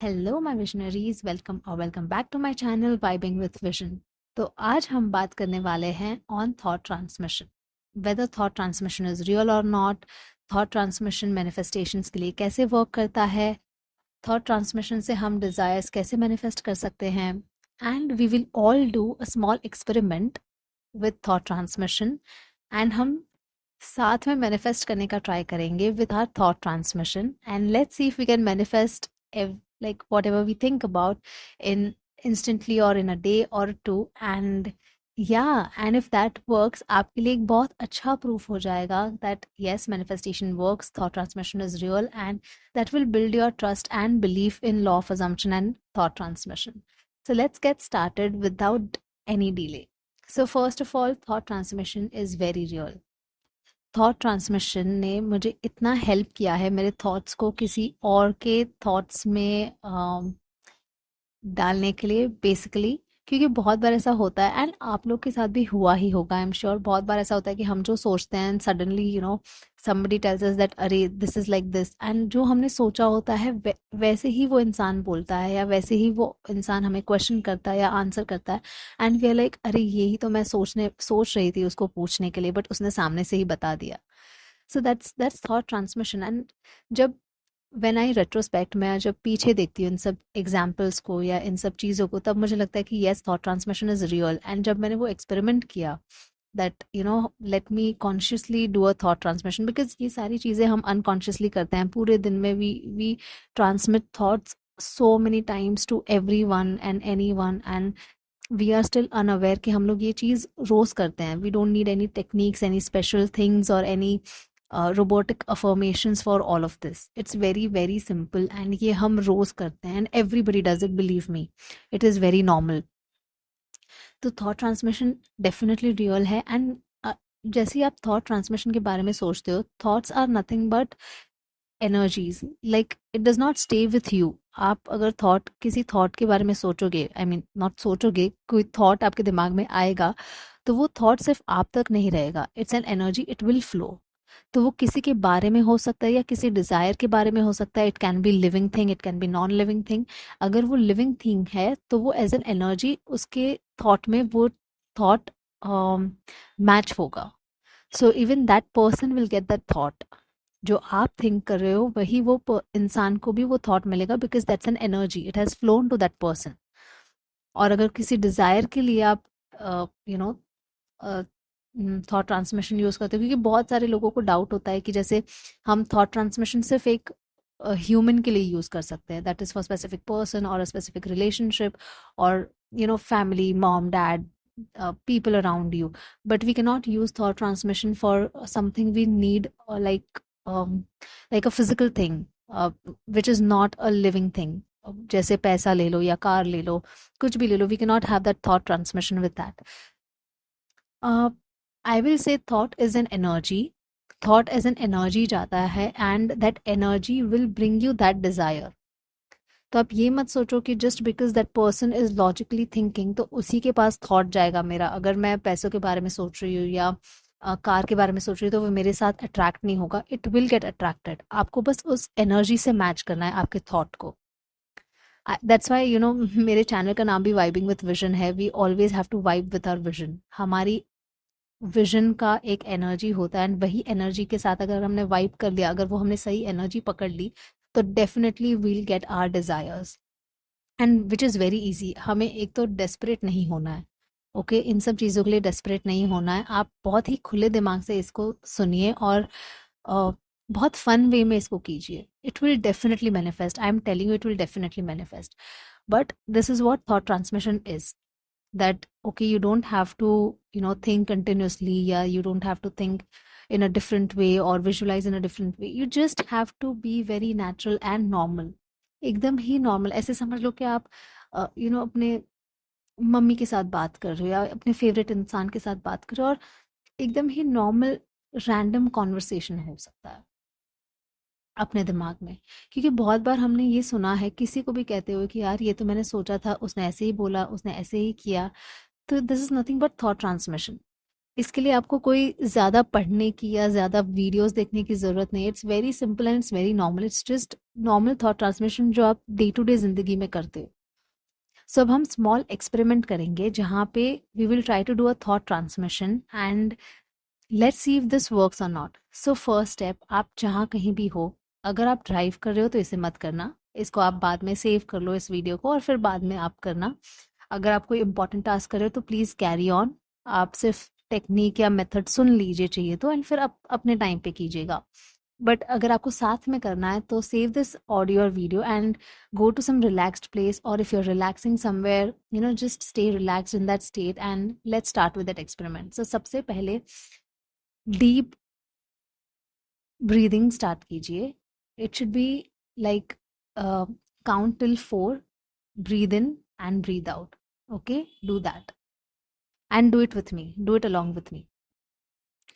Hello my visionaries, welcome back to my channel vibing with vision. तो आज हम बात करने वाले हैं on thought transmission. Whether thought transmission is real और नॉट, थॉट ट्रांसमिशन मैनिफेस्टेशंस के लिए कैसे वर्क करता है, थॉट ट्रांसमिशन से हम डिजायर्स कैसे मैनिफेस्ट कर सकते हैं, and we will all do a small experiment with thought transmission. And हम साथ में मैनिफेस्ट करने का ट्राई करेंगे with our thought transmission, and let's see if we can manifest like whatever we think about in instantly or in a day or two. And yeah, and if that works, आपके लिए एक बहुत अच्छा proof हो जाएगा that yes, manifestation works, thought transmission is real, and that will build your trust and belief in law of assumption and thought transmission. So let's get started without any delay. So first of all, thought transmission is very real. Thought transmission ने मुझे इतना help किया है मेरे thoughts को किसी और के थॉट्स में डालने के लिए, बेसिकली क्योंकि बहुत बार ऐसा होता है, एंड आप लोग के साथ भी हुआ ही होगा, आई एम श्योर। बहुत बार ऐसा होता है कि हम जो सोचते हैं suddenly somebody tells us that अरे this is like this, and जो हमने सोचा होता है वैसे ही वो इंसान बोलता है या वैसे ही वो इंसान हमें क्वेश्चन करता है या आंसर करता है, एंड वी आर लाइक अरे यही तो मैं सोच रही थी उसको पूछने के लिए, बट उसने सामने से ही बता दिया। So that's thought transmission. And जब व्हेन आई रेट्रोस्पेक्ट, मैं जब पीछे देखती हूँ इन सब एग्जाम्पल्स को या इन सब चीज़ों को, तब मुझे लगता है कि yes, thought transmission is real. And जब मैंने वो एक्सपेरिमेंट किया that let me consciously do a thought transmission, because ये सारी चीज़ें हम अनकॉन्शियसली करते हैं पूरे दिन में। We transmit thoughts so many times to everyone and anyone, and we are still unaware कि हम लोग ये चीज़ रोज़ करते हैं। We don't need any techniques, any special things और any robotic affirmations for all of this. It's very very simple, and ये हम रोज करते हैं, and everybody does it, believe me. It is very normal. तो थॉट ट्रांसमिशन डेफिनेटली रियल है। And जैसे ही आप thought transmission के बारे में सोचते हो, thoughts are nothing but energies. Like it does not stay with you. आप अगर किसी थॉट के बारे में सोचोगे, आई मीन नॉट सोचोगे, कोई थॉट आपके दिमाग में आएगा, तो वो थॉट सिर्फ आप तक नहीं रहेगा। It's an energy, it will flow. तो वो किसी के बारे में हो सकता है या किसी डिजायर के बारे में हो सकता है। It can B living thing, it can B non living thing. अगर वो लिविंग थिंग है तो वो एज एन एनर्जी उसके थॉट में वो थॉट मैच होगा। So even that person will get that thought. जो आप थिंक कर रहे हो वही वो इंसान को भी वो थॉट मिलेगा, because that's an energy, it has flown to that person. और अगर किसी डिजायर के लिए आप you know thought transmission use करते हो, क्योंकि बहुत सारे लोगों को डाउट होता है कि जैसे हम थॉट ट्रांसमिशन सिर्फ एक ह्यूमन के लिए यूज कर सकते हैं, that is for specific person और अ स्पेसिफिक रिलेशनशिप, और family, mom, dad, people around you. But we cannot use thought transmission for something we need, um, like a physical thing, which is not a living thing. जैसे पैसा ले लो या car ले लो, कुछ भी ले लो, we cannot have that thought transmission with that. I will say thought is an energy. Thought as an energy जाता है, and that energy will bring you that desire. तो आप ये मत सोचो कि just because that person is logically thinking तो उसी के पास थॉट जाएगा मेरा। अगर मैं पैसों के बारे में सोच रही हूँ या कार के बारे में सोच रही हूँ तो वो मेरे साथ अट्रैक्ट नहीं होगा। It will get attracted. आपको बस उस एनर्जी से मैच करना है आपके थॉट को। दैट्स वाई मेरे चैनल का नाम भी वाइबिंग विथ विजन है। We always have to vibe with our vision. हमारी विजन का एक एनर्जी होता है, एंड वही एनर्जी के साथ अगर हमने वाइब कर लिया, अगर वो हमने सही एनर्जी पकड़ ली, तो definitely will get our desires, and which is very easy. हमें एक तो डेस्परेट नहीं होना है, ओके इन सब चीज़ों के लिए डेस्परेट नहीं होना है। आप बहुत ही खुले दिमाग से इसको सुनिए और बहुत फन वे में इसको कीजिए। It will definitely manifest, I am telling you, it will definitely manifest. But this is what thought transmission is, that okay, you don't have to think continuously, yeah, you don't have to think in a different way or visualize in a different way. You just have to be very natural and normal, एकदम ही normal. ऐसे समझ लो कि आप अपने mummy के साथ बात कर रहे हो या अपने फेवरेट इंसान के साथ बात कर रहे हो, और एकदम ही नॉर्मल रैंडम कॉन्वर्सेशन हो सकता है अपने दिमाग में। क्योंकि बहुत बार हमने ये सुना है किसी को भी कहते हुए कि यार ये तो मैंने सोचा था, उसने ऐसे ही बोला, उसने ऐसे ही किया। तो this is nothing but thought transmission. इसके लिए आपको कोई ज़्यादा पढ़ने की या ज़्यादा वीडियोस देखने की ज़रूरत नहीं है। It's very simple and it's very normal. It's just normal thought transmission जो आप डे टू डे ज़िंदगी में करते हो। सो अब हम स्मॉल एक्सपेरिमेंट करेंगे जहाँ पे we will try to do a thought transmission and let's see if this works और नॉट। सो फर्स्ट स्टेप, आप जहाँ कहीं भी हो, अगर आप ड्राइव कर रहे हो तो इसे मत करना, इसको आप बाद में सेव कर लो इस वीडियो को और फिर बाद में आप करना। अगर आप कोई इंपॉर्टेंट टास्क कर रहे हो तो प्लीज़ कैरी ऑन। आप सिर्फ टेक्निक या मेथड सुन लीजिए चाहिए तो, एंड फिर आप अपने टाइम पे कीजिएगा। बट अगर आपको साथ में करना है तो सेव दिस ऑडियो और video and go to some relaxed place, or if you're relaxing somewhere, just stay relaxed in that state and let's start with that experiment. So सबसे पहले deep breathing start कीजिए. It should be like count till 4, breathe in and breathe out. Okay, do that and do it with me, do it along with me.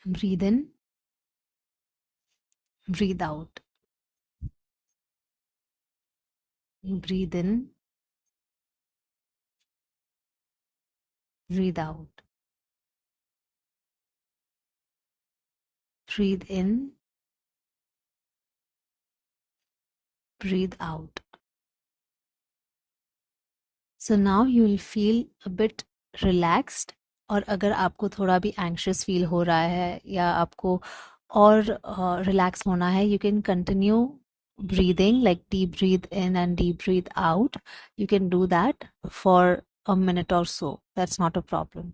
Breathe in, breathe out, breathe in, breathe out, breathe in, breathe out. So now you will feel a bit relaxed. और अगर आपको थोड़ा भी anxious feel हो रहा है या आपको और रिलैक्स होना है, you can continue breathing, like deep breathe in and deep breathe out. You can do that for a minute or so. That's not a problem.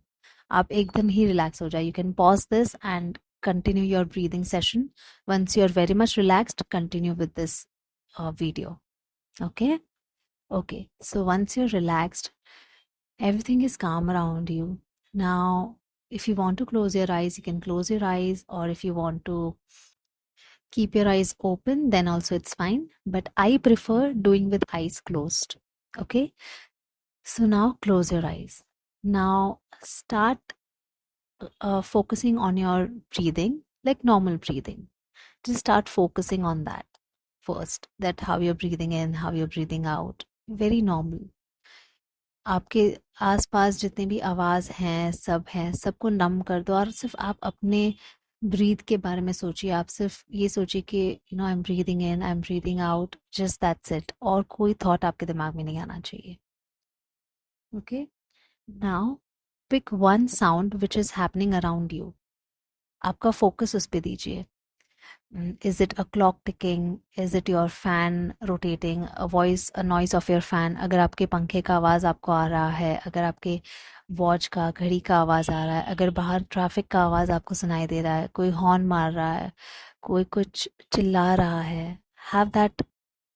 आप एकदम ही रिलैक्स हो जाए. You can pause this and continue your breathing session. Once you're very much relaxed, continue with this video. Okay? Okay. So once you're relaxed, everything is calm around you. Now, if you want to close your eyes, you can close your eyes, or if you want to keep your eyes open, then also it's fine. But I prefer doing with eyes closed. Okay. So now close your eyes. Now start focusing on your breathing, like normal breathing. Just start focusing on that first, that how you're breathing in, how you're breathing out. Very normal. आपके आसपास जितने भी आवाज़ हैं, सब हैं, सबको नम कर दो और सिर्फ आप अपने ब्रीथ के बारे में सोचिए. आप सिर्फ ये सोचिए कि I am breathing in, I am breathing out, just that's it. और कोई थॉट आपके दिमाग में नहीं आना चाहिए. Okay. Now pick one sound which is happening around you. आपका फोकस उस पर दीजिए. Is it a clock ticking? Is it your fan rotating? A noise of your fan? अगर आपके पंखे का आवाज़ आपको आ रहा है, अगर आपके वॉच का, घड़ी का आवाज़ आ रहा है, अगर बाहर ट्रैफिक का आवाज़ आपको सुनाई दे रहा है, कोई हॉर्न मार रहा है, कोई कुछ चिल्ला रहा है, हैव दैट.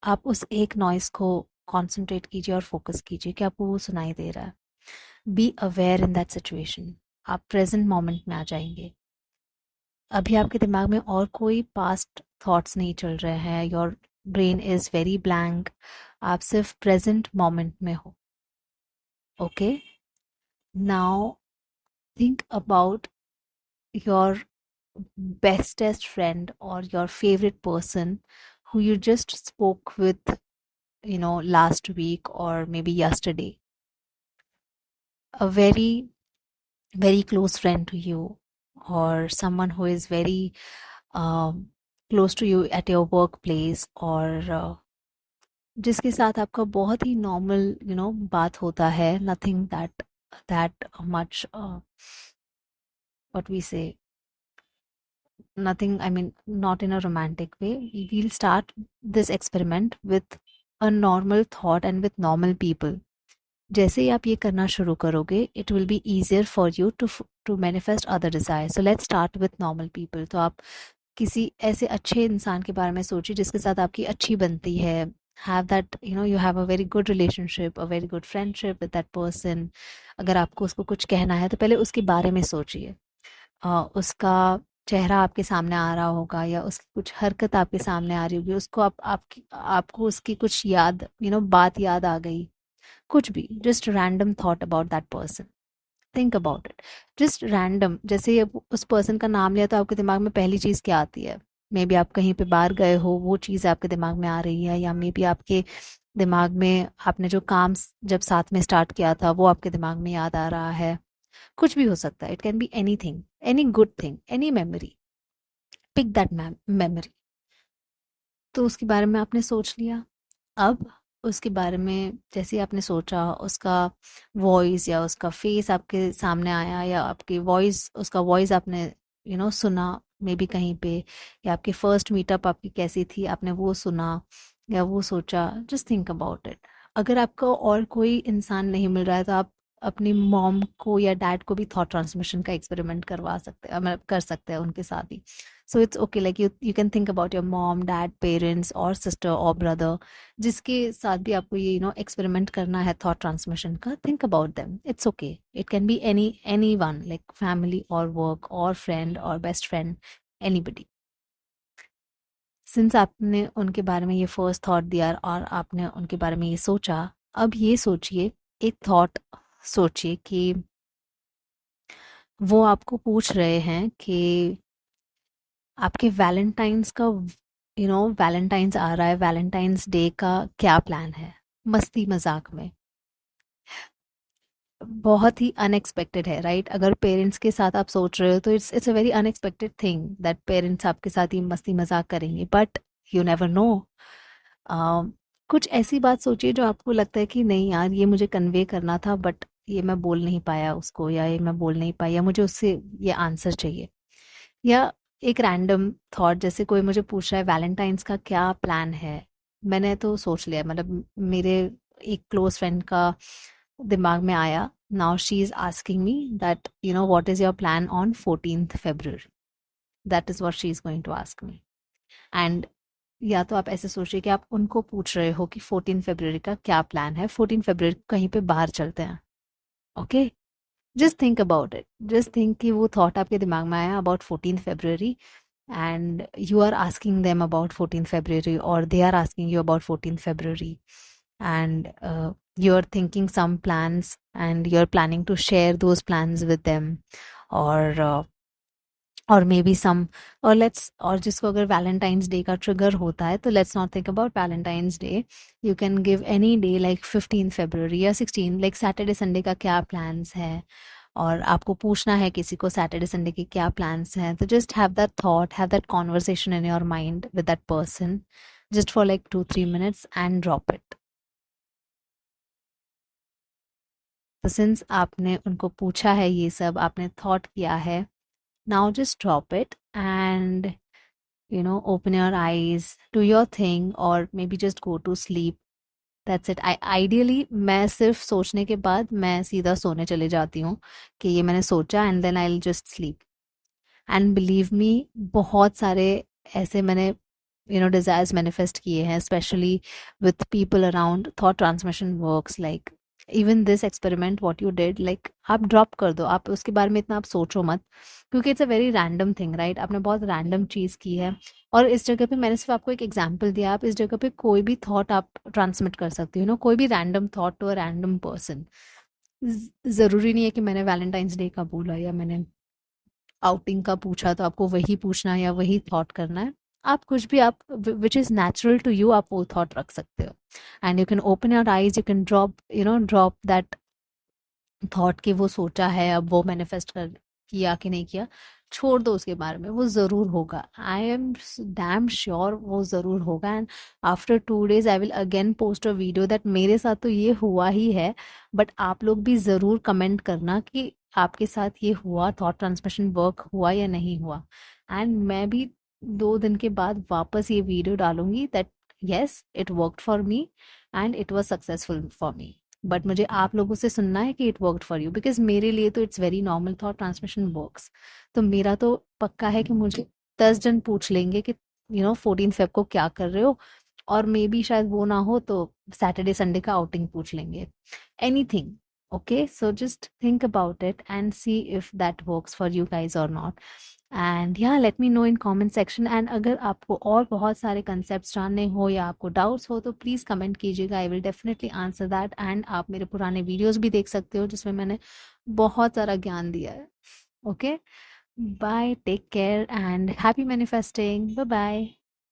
आप उस एक नॉइस को कॉन्सेंट्रेट कीजिए और फोकस कीजिए कि आपको वो सुनाई दे रहा है. Be aware in that situation. आप प्रेजेंट मोमेंट में आ जाएंगे. अभी आपके दिमाग में और कोई पास्ट थॉट्स नहीं चल रहे हैं. Your brain is very blank. आप सिर्फ प्रेजेंट मोमेंट में हो. Okay. Now think about your bestest friend or your favorite person who you just spoke with, last week or maybe yesterday. A very, very close friend to you, or someone who is very close to you at your workplace, or जिसके साथ आपका बहुत ही normal बात होता है. Nothing that much what we say, nothing, I mean, not in a romantic way. We'll start this experiment with a normal thought and with normal people. जैसे ही आप ये करना शुरू करोगे, it will be easier for you to manifest other desires. So let's start with normal people. तो आप किसी ऐसे अच्छे इंसान के बारे में सोचिए जिसके साथ आपकी अच्छी बनती है. Have that, you have a very good relationship, a very good friendship with that person. अगर आपको उसको कुछ कहना है तो पहले उसके बारे में सोचिए. उसका चेहरा आपके सामने आ रहा होगा या उसकी कुछ हरकत आपके सामने आ रही होगी. उसको आपको उसकी कुछ याद, बात याद आ गई, कुछ भी. Just random thought about that person. Think about it. Just random. जैसे उस पर्सन का नाम लिया तो आपके दिमाग में पहली चीज़ क्या आती है? मे बी आप कहीं पे बाहर गए हो, वो चीज़ आपके दिमाग में आ रही है, या मे बी आपके दिमाग में आपने जो काम जब साथ में स्टार्ट किया था वो आपके दिमाग में याद आ रहा है. कुछ भी हो सकता है, it can be anything, any good thing, any memory, pick that memory. तो उसके बारे में आपने सोच लिया। अब उसके बारे में जैसे ही आपने सोचा, उसका वॉइस या उसका फेस आपके सामने आया, या आपकी वॉइस, उसका वॉइस आपने सुना मे बी कहीं पे, या आपकी फर्स्ट मीटअप आपकी कैसी थी आपने वो सुना या वो सोचा। Just think about it. अगर आपको और कोई इंसान नहीं मिल रहा है तो आप अपनी मॉम को या डैड को भी थॉट ट्रांसमिशन का एक्सपेरिमेंट करवा सकते हैं, मतलब कर सकते हैं उनके साथ ही। So it's okay, like you can think about your mom, dad, parents और सिस्टर और ब्रदर, जिसके साथ भी आपको ये एक्सपेरिमेंट करना है थॉट ट्रांसमिशन का। Think about them, it's okay. It can be anyone, like family और वर्क और फ्रेंड और बेस्ट फ्रेंड, एनीबडी। सिंस आपने उनके बारे में ये फर्स्ट थॉट दिया और आपने उनके बारे में ये सोचा, अब ये सोचिए, एक थॉट सोचिए कि वो आपको पूछ रहे हैं कि आपके वैलेंटाइंस का, वैलेंटाइंस आ रहा है, वैलेंटाइंस डे का क्या प्लान है, मस्ती मजाक में। बहुत ही अनएक्सपेक्टेड है, राइट? अगर पेरेंट्स के साथ आप सोच रहे हो तो it's it's a very unexpected thing that parents आपके साथ ही मस्ती मजाक करेंगे, बट यू नेवर नो। कुछ ऐसी बात सोचिए जो आपको लगता है कि नहीं यार, ये मुझे कन्वे करना था बट ये मैं बोल नहीं पाया उसको, या ये मैं बोल नहीं पाई, या मुझे उससे ये आंसर चाहिए। या एक रैंडम थॉट, जैसे कोई मुझे पूछ रहा है वैलेंटाइंस का क्या प्लान है, मैंने तो सोच लिया, मतलब मेरे एक क्लोज फ्रेंड का दिमाग में आया। Now she is asking me that what is your plan on 14th February, that is what she is going to ask me. And या तो आप ऐसे सोचिए कि आप उनको पूछ रहे हो कि 14 फरवरी का क्या प्लान है, 14 फरवरी कहीं पे बाहर चलते हैं। Okay, just think about it, just think कि वो थॉट आपके दिमाग में आया about 14 February, and you are asking them about 14th February, or they are asking you about 14th February, and you're thinking some plans and you're planning to share those plans with them, or maybe some, or let's, और जिसको अगर Valentine's day का trigger होता है तो let's not think about Valentine's day, you can give any day like 15 फरवरी या 16, like Saturday Sunday का क्या प्लान्स है, और आपको पूछना है किसी को सैटरडे संडे के क्या प्लान्स हैं, तो just have that thought, have that conversation in your mind with that person, just for like 2-3 minutes and drop it. तो सिंस आपने उनको पूछा है, ये सब आपने थॉट किया है, now just drop it and open your eyes, do your thing, or maybe just go to sleep. That's it. Ideally मैं सिर्फ सोचने के बाद मैं सीधा सोने चले जाती हूँ कि ये मैंने सोचा, and then I will just sleep. And believe me, बहुत सारे ऐसे मैंने डिजायर्स मैनिफेस्ट किए हैं, specially with people around. Thought transmission works like even this experiment what you did, like आप ड्रॉप कर दो, आप उसके बारे में इतना आप सोचो मत, क्योंकि it's a very random thing, right? आपने बहुत रैंडम चीज़ की है। और इस जगह पे मैंने सिर्फ आपको एक एग्जांपल दिया, आप इस जगह पे कोई भी थॉट आप ट्रांसमिट कर सकते हो, कोई भी random thought to a random person. ज़रूरी नहीं है कि मैंने वैलेंटाइंस डे का बोला या मैंने आउटिंग का पूछा तो आपको वही पूछना है या वही थॉट करना है। आप कुछ भी, आप which is natural to you, आप वो थॉट रख सकते हो। And you can open your eyes, you can drop that thought कि वो सोचा है, अब वो मैनिफेस्ट कर किया कि नहीं किया, छोड़ दो उसके बारे में, वो ज़रूर होगा। आई एम डैम श्योर वो ज़रूर होगा। And after 2 days I will again post a video that मेरे साथ तो ये हुआ ही है, बट आप लोग भी ज़रूर कमेंट करना कि आपके साथ ये हुआ, थॉट ट्रांसमिशन वर्क हुआ या नहीं हुआ। एंड मैं भी 2 दिन के बाद वापस ये वीडियो डालूंगी that yes it worked for me and it was successful for me. But मुझे आप लोगों से सुनना है कि it worked for you, because मेरे लिए तो it's very normal, thought transmission works. तो मेरा तो पक्का है कि मुझे 10 जन पूछ लेंगे कि 14 फेब को क्या कर रहे हो, और मे बी शायद वो ना हो तो सैटरडे संडे का आउटिंग पूछ लेंगे, anything. Okay, so just think about it and see if that works for you guys और नॉट। एंड या let me know in comment section. And अगर आपको और बहुत सारे कंसेप्ट जानने हो या आपको डाउट्स हो तो प्लीज़ कमेंट कीजिएगा, I will definitely answer that. And आप मेरे पुराने वीडियोस भी देख सकते हो जिसमें मैंने बहुत सारा ज्ञान दिया है। Okay, bye, take care and happy manifesting, bye bye.